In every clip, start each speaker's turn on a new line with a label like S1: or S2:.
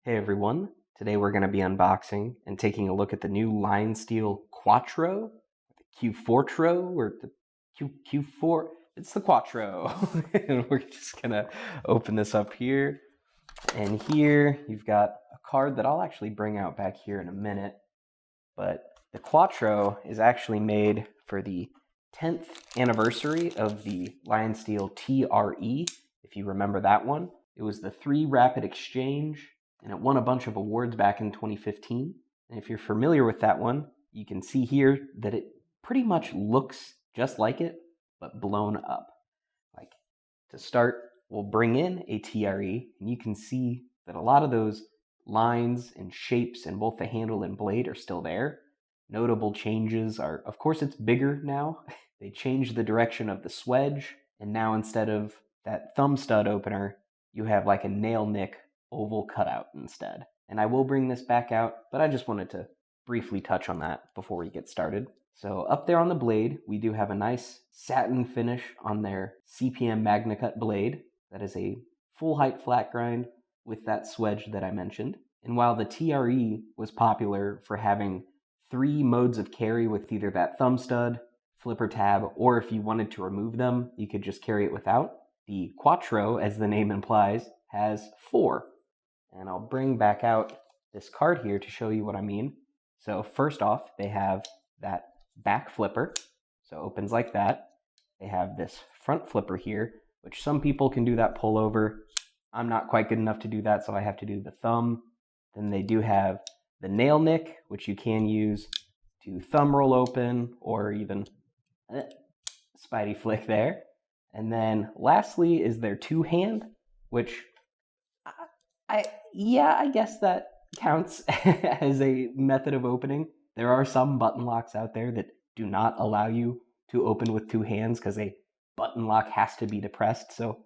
S1: Hey everyone, today we're going to be unboxing and taking a look at the new LionSteel Q4ttro, the Q4ttro, or the Q4, it's the Quattro. And we're just going to open this up here. And here you've got a card that I'll actually bring out back here in a minute. But the Quattro is actually made for the 10th anniversary of the LionSteel T.R.E, if you remember that one. It was the 3 rapid exchange, and it won a bunch of awards back in 2015. And if you're familiar with that one, you can see here that it pretty much looks just like it, but blown up. Like, to start, we'll bring in a T.R.E, and you can see that a lot of those lines and shapes in both the handle and blade are still there. Notable changes are, of course, it's bigger now. They changed the direction of the swedge, and now instead of that thumb stud opener, you have like a nail nick oval cutout instead. And I will bring this back out, but I just wanted to briefly touch on that before we get started. So up there on the blade, we do have a nice satin finish on their CPM MagnaCut blade. That is a full height flat grind with that swedge that I mentioned. And while the T.R.E was popular for having 3 modes of carry with either that thumb stud, flipper tab, or if you wanted to remove them, you could just carry it without, the Quattro, as the name implies, has 4. And I'll bring back out this card here to show you what I mean. So first off, they have that back flipper, so it opens like that. They have this front flipper here, which some people can do that pull over. I'm not quite good enough to do that, so I have to do the thumb. Then they do have the nail nick, which you can use to thumb roll open or even Spidey flick there. And then lastly is their 2-hand, which I guess that counts as a method of opening. There are some button locks out there that do not allow you to open with 2 hands because a button lock has to be depressed. So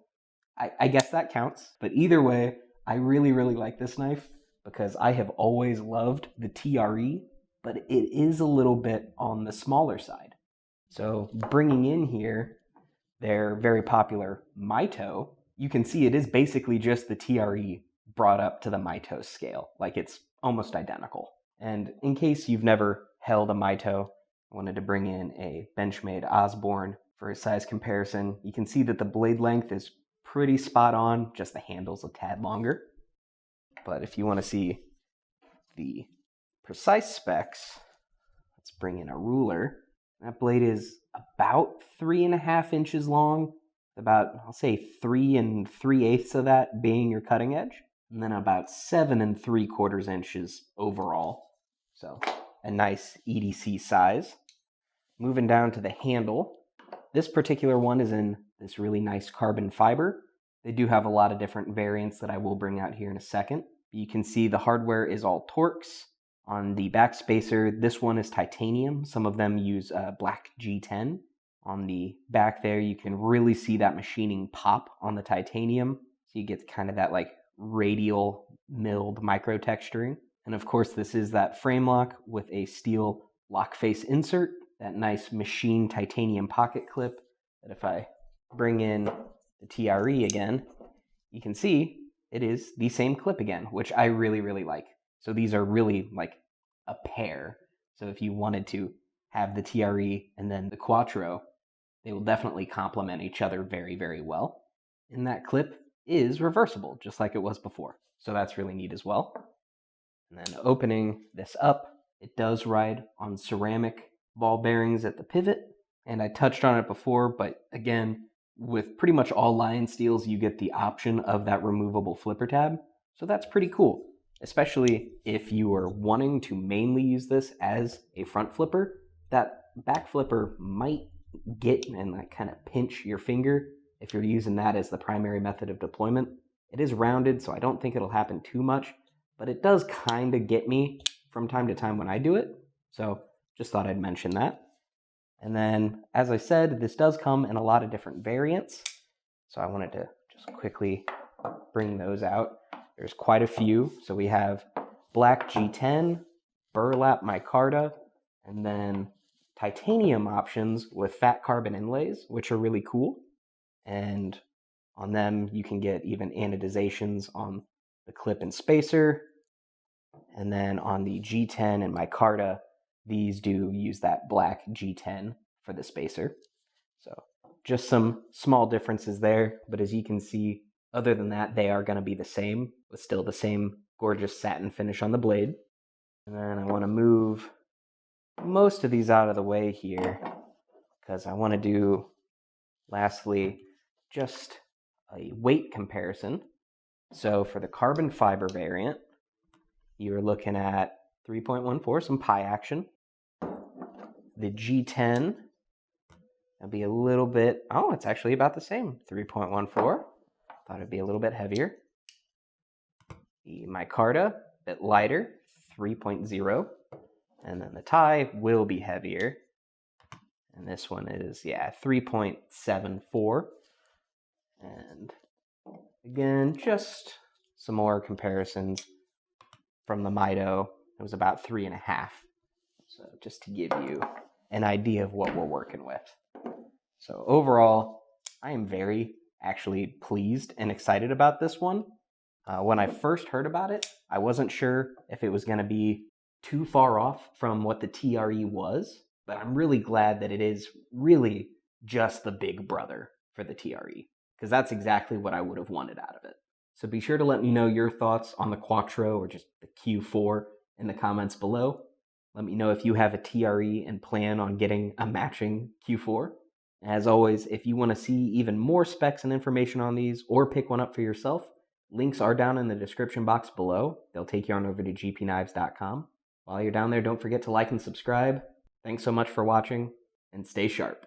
S1: I guess that counts. But either way, I really, really like this knife because I have always loved the T.R.E, but it is a little bit on the smaller side. So bringing in here their very popular Mito, you can see it is basically just the T.R.E brought up to the Mito scale. Like, it's almost identical. And in case you've never held a Mito, I wanted to bring in a Benchmade Osborne for a size comparison. You can see that the blade length is pretty spot on, just the handle's a tad longer. But if you want to see the precise specs, let's bring in a ruler. That blade is about 3.5 inches long, about, I'll say 3 3/8 of that being your cutting edge, and then about 7 3/4 inches overall. So a nice EDC size. Moving down to the handle, this particular one is in this really nice carbon fiber. They do have a lot of different variants that I will bring out here in a second. You can see the hardware is all Torx. On the back spacer, this one is titanium. Some of them use black G10. On the back there, you can really see that machining pop on the titanium. So you get kind of that like radial milled micro texturing. And of course, this is that frame lock with a steel lock face insert, that nice machine titanium pocket clip that if I bring in the T.R.E again, you can see it is the same clip again, which I really, really like. So these are really like a pair. So if you wanted to have the T.R.E and then the Quattro, they will definitely complement each other very, very well. And that clip is reversible, just like it was before. So that's really neat as well. And then opening this up, it does ride on ceramic ball bearings at the pivot. And I touched on it before, but again, with pretty much all LionSteels, you get the option of that removable flipper tab. So that's pretty cool, especially if you are wanting to mainly use this as a front flipper. That back flipper might get and like kind of pinch your finger if you're using that as the primary method of deployment. It is rounded, so I don't think it'll happen too much, but it does kind of get me from time to time when I do it. So just thought I'd mention that. And then, as I said, this does come in a lot of different variants. So I wanted to just quickly bring those out. There's quite a few. So we have black G10, burlap micarta, and then titanium options with fat carbon inlays, which are really cool. And on them, you can get even anodizations on the clip and spacer. And then on the G10 and micarta, these do use that black G10 for the spacer. So just some small differences there, but as you can see, other than that, they are going to be the same, with still the same gorgeous satin finish on the blade. And then I want to move most of these out of the way here, because I want to do, lastly, just a weight comparison. So for the carbon fiber variant, you're looking at 3.14, some pie action. The G10, it'll be a little bit, oh, it's actually about the same, 3.14. Thought it'd be a little bit heavier. The micarta, a bit lighter, 3.0. And then the tie will be heavier. And this one is, 3.74. And again, just some more comparisons from the Mito. It was about 3.5. So just to give you an idea of what we're working with. So overall, I am very actually pleased and excited about this one. When I first heard about it, I wasn't sure if it was going to be too far off from what the T.R.E was, but I'm really glad that it is really just the big brother for the T.R.E, because that's exactly what I would have wanted out of it. So be sure to let me know your thoughts on the Q4tro or just the Q4 in the comments below. Let me know if you have a T.R.E and plan on getting a matching Q4. As always, if you want to see even more specs and information on these or pick one up for yourself, links are down in the description box below. They'll take you on over to gpknives.com. While you're down there, don't forget to like and subscribe. Thanks so much for watching, and stay sharp.